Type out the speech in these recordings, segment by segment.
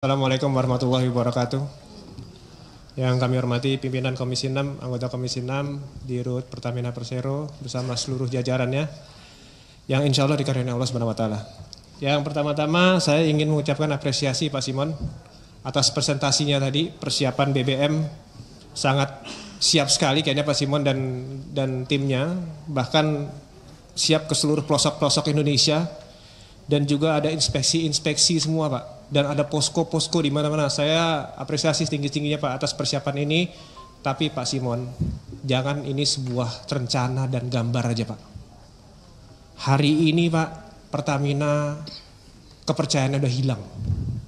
Assalamualaikum warahmatullahi wabarakatuh. Yang kami hormati pimpinan Komisi 6, anggota Komisi 6 di RUT Pertamina Persero bersama seluruh jajarannya yang insya Allah dikaruniai Allah Subhanahu wa Ta'ala. Yang pertama-tama saya ingin mengucapkan apresiasi Pak Simon atas presentasinya tadi. Persiapan BBM sangat siap sekali kayaknya Pak Simon dan timnya, bahkan siap ke seluruh pelosok-pelosok Indonesia. Dan juga ada inspeksi semua Pak. Dan ada posko-posko di mana-mana. Saya apresiasi setinggi-tingginya Pak atas persiapan ini. Tapi Pak Simon, jangan ini sebuah rencana dan gambar aja Pak. Hari ini Pak, Pertamina kepercayaannya udah hilang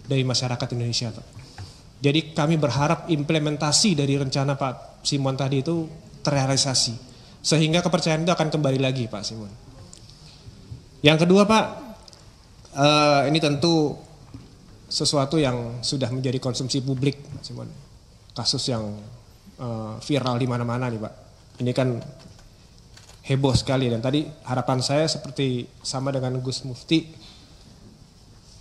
dari masyarakat Indonesia Pak. Jadi kami berharap implementasi dari rencana Pak Simon tadi itu terrealisasi. Sehingga kepercayaan itu akan kembali lagi Pak Simon. Yang kedua Pak, ini tentu sesuatu yang sudah menjadi konsumsi publik, Simon. Kasus yang viral di mana-mana nih Pak. Ini kan heboh sekali dan tadi harapan saya seperti sama dengan Gus Mufti.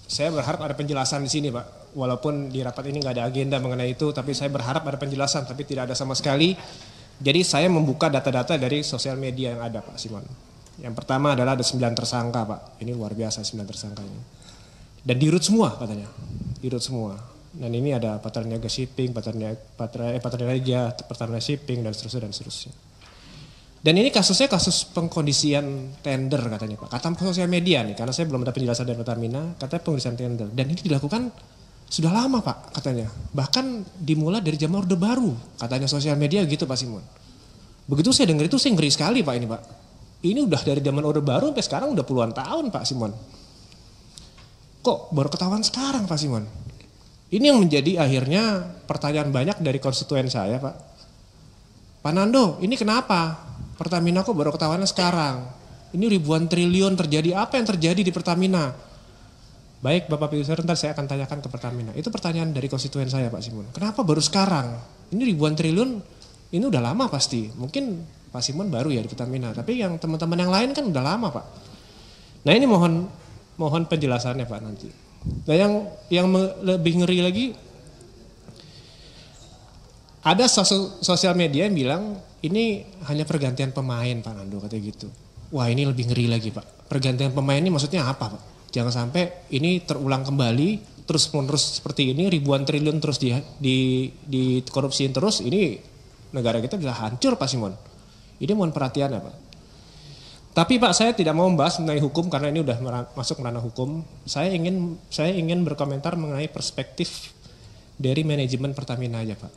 Saya berharap ada penjelasan di sini Pak. Walaupun di rapat ini nggak ada agenda mengenai itu, tapi saya berharap ada penjelasan, tapi tidak ada sama sekali. Jadi saya membuka data-data dari sosial media yang ada Pak Simon. Yang pertama adalah ada 9 tersangka Pak. Ini luar biasa 9 tersangka ini. Dan di root semua katanya. Di root semua. Dan ini ada Patraniaga Shipping, Patraniaga, Pertamina Shipping dan seterusnya. Dan ini kasusnya kasus pengkondisian tender katanya Pak. Kata sosial media nih, karena saya belum ada penjelasan dari Pertamina, katanya pengkondisian tender. Dan ini dilakukan sudah lama Pak katanya. Bahkan dimulai dari zaman Orde Baru. Katanya sosial media gitu Pak Simon. Begitu saya dengar itu saya ngeri sekali Pak ini Pak. Ini udah dari zaman Orde Baru sampai sekarang udah puluhan tahun Pak Simon. Kok baru ketahuan sekarang Pak Simon? Ini yang menjadi akhirnya pertanyaan banyak dari konstituen saya Pak. Pak Nando, ini kenapa? Pertamina kok baru ketahuannya sekarang? Ini ribuan triliun terjadi, apa yang terjadi di Pertamina? Baik Bapak Piusar, ntar saya akan tanyakan ke Pertamina. Itu pertanyaan dari konstituen saya Pak Simon. Kenapa baru sekarang? Ini ribuan triliun, ini udah lama pasti. Mungkin Pak Simon baru ya di Pertamina, tapi yang teman-teman yang lain kan udah lama Pak. Nah ini mohon penjelasannya Pak nanti. Nah yang lebih ngeri lagi, ada sosial media yang bilang ini hanya pergantian pemain Pak Nando katanya gitu. Wah ini lebih ngeri lagi Pak. Pergantian pemain ini maksudnya apa Pak? Jangan sampai ini terulang kembali terus menerus seperti ini, ribuan triliun terus di korupsiin terus, ini negara kita bisa hancur Pak Simon. Ini mohon perhatian ya Pak. Tapi Pak saya tidak mau membahas mengenai hukum karena ini udah masuk ranah hukum. Saya ingin berkomentar mengenai perspektif dari manajemen Pertamina aja Pak.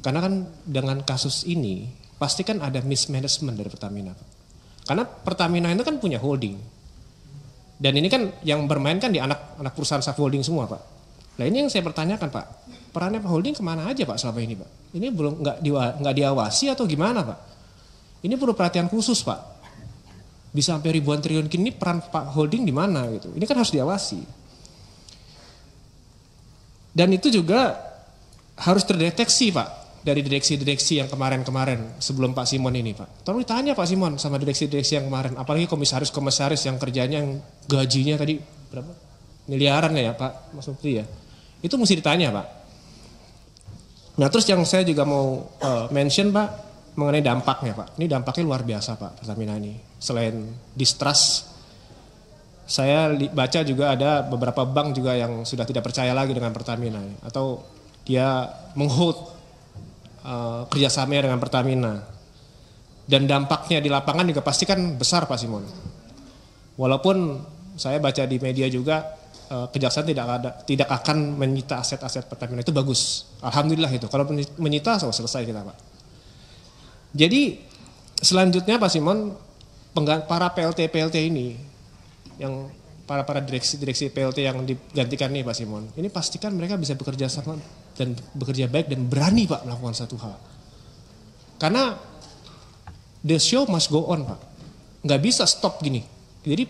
Karena kan dengan kasus ini pasti kan ada mismanagement dari Pertamina Pak. Karena Pertamina itu kan punya holding. Dan ini kan yang bermain kan di anak perusahaan subholding semua Pak. Nah ini yang saya pertanyakan Pak. Perannya Pak Holding kemana aja Pak selama ini Pak? Ini belum nggak diawasi atau gimana Pak? Ini perlu perhatian khusus Pak. Bisa sampai ribuan triliun kini peran Pak Holding di mana gitu. Ini kan harus diawasi. Dan itu juga harus terdeteksi Pak dari direksi-direksi yang kemarin-kemarin sebelum Pak Simon ini Pak. Tolong ditanya Pak Simon sama direksi-direksi yang kemarin, apalagi komisaris-komisaris yang kerjanya yang gajinya tadi berapa? Miliaran ya Pak Mas Mufti ya. Itu mesti ditanya Pak. Nah terus yang saya juga mau mention Pak, mengenai dampaknya Pak. Ini dampaknya luar biasa Pak Pertamina ini. Selain distrust, saya baca juga ada beberapa bank juga yang sudah tidak percaya lagi dengan Pertamina. Atau dia menghold kerjasamanya dengan Pertamina. Dan dampaknya di lapangan juga pasti kan besar Pak Simon. Walaupun saya baca di media juga kejaksaan tidak akan menyita aset-aset Pertamina. Itu bagus. Alhamdulillah itu. Kalau menyita selesai kita Pak. Jadi selanjutnya Pak Simon, para PLT ini, yang para direksi PLT yang digantikan nih Pak Simon, ini pastikan mereka bisa bekerja sama dan bekerja baik dan berani Pak melakukan satu hal. Karena the show must go on Pak, nggak bisa stop gini. Jadi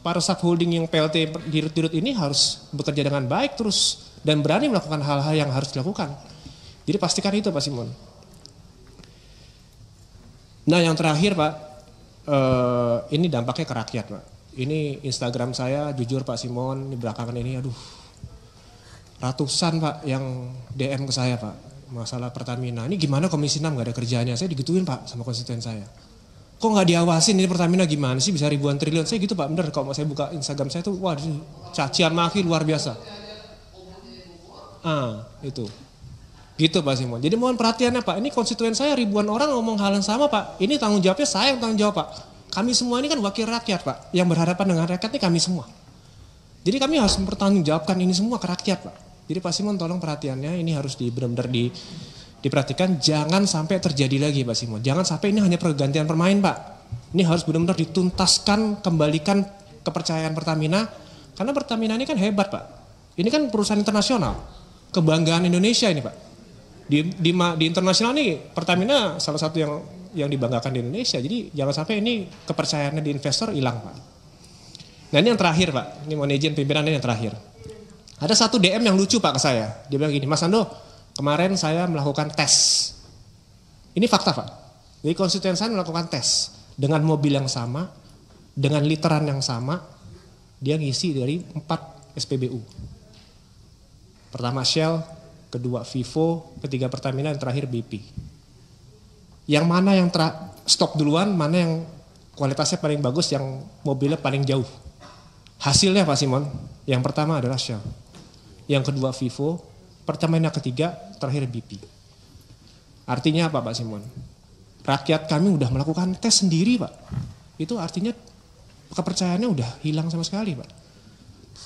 para subholding yang PLT dirut ini harus bekerja dengan baik terus dan berani melakukan hal-hal yang harus dilakukan. Jadi pastikan itu Pak Simon. Nah yang terakhir Pak, ini dampaknya ke rakyat Pak. Ini Instagram saya jujur Pak Simon, di belakangan ini aduh ratusan Pak yang DM ke saya Pak, masalah Pertamina. Ini gimana Komisi 6 gak ada kerjanya? Saya digituin Pak sama konstituen saya. Kok nggak diawasin ini Pertamina gimana sih bisa ribuan triliun? Saya gitu Pak, bener kalau saya buka Instagram saya tuh, wah cacian maki luar biasa. Itu. Gitu Pak Simon. Jadi mohon perhatiannya Pak, ini konstituen saya ribuan orang ngomong hal yang sama Pak. Ini tanggung jawabnya saya yang tanggung jawab Pak. Kami semua ini kan wakil rakyat Pak, yang berhadapan dengan rakyat ini kami semua. Jadi kami harus mempertanggungjawabkan ini semua ke rakyat Pak. Jadi Pak Simon tolong perhatiannya, ini harus benar-benar diperhatikan, jangan sampai terjadi lagi Pak Simon. Jangan sampai ini hanya pergantian permain Pak. Ini harus benar-benar dituntaskan, kembalikan kepercayaan Pertamina. Karena Pertamina ini kan hebat Pak. Ini kan perusahaan internasional, kebanggaan Indonesia ini Pak. Di internasional nih Pertamina salah satu yang dibanggakan di Indonesia. Jadi jangan sampai ini kepercayaannya di investor hilang Pak. Nah ini yang terakhir Pak, ini mohon izin pimpinan ini yang terakhir. Ada satu DM yang lucu Pak ke saya. Dia bilang gini, Mas Ando, kemarin saya melakukan tes. Ini fakta Pak. Jadi konstituen saya melakukan tes dengan mobil yang sama, dengan literan yang sama, dia ngisi dari 4 SPBU. Pertama Shell, kedua Vivo, ketiga Pertamina, yang terakhir BP. Yang mana yang stop duluan, mana yang kualitasnya paling bagus, yang mobilnya paling jauh. Hasilnya Pak Simon, yang pertama adalah Shell. Yang kedua Vivo, Pertamina ketiga, terakhir BP. Artinya apa Pak Simon? Rakyat kami udah melakukan tes sendiri Pak. Itu artinya kepercayaannya udah hilang sama sekali Pak.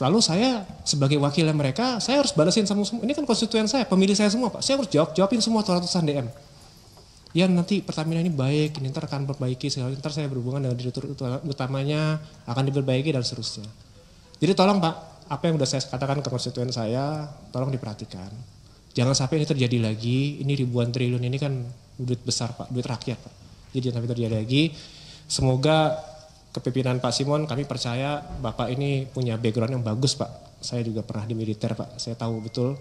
Lalu saya sebagai wakilnya mereka, saya harus balasin sama semua. Ini kan konstituen saya, pemilih saya semua Pak. Saya harus jawabin semua ratusan DM. Ya nanti Pertamina ini baik, ini ntar akan perbaiki, ntar saya berhubungan dengan direktur utamanya, akan diperbaiki dan seterusnya. Jadi tolong Pak, apa yang sudah saya katakan ke konstituen saya, tolong diperhatikan. Jangan sampai ini terjadi lagi, ini ribuan triliun ini kan duit besar Pak, duit rakyat Pak. Jadi jangan sampai terjadi lagi. Semoga kepemimpinan Pak Simon, kami percaya Bapak ini punya background yang bagus Pak. Saya juga pernah di militer Pak, saya tahu betul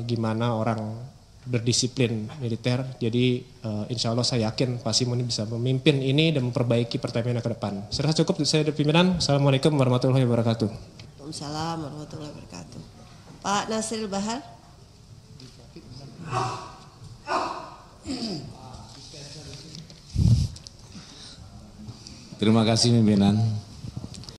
gimana orang berdisiplin militer. Jadi insya Allah saya yakin Pak Simon ini bisa memimpin ini dan memperbaiki Pertamina ke depan. Saya rasa cukup saya dari pimpinan. Assalamualaikum warahmatullahi wabarakatuh. Waalaikumsalam warahmatullahi wabarakatuh. Pak Nasril Bahar. Terima kasih pimpinan.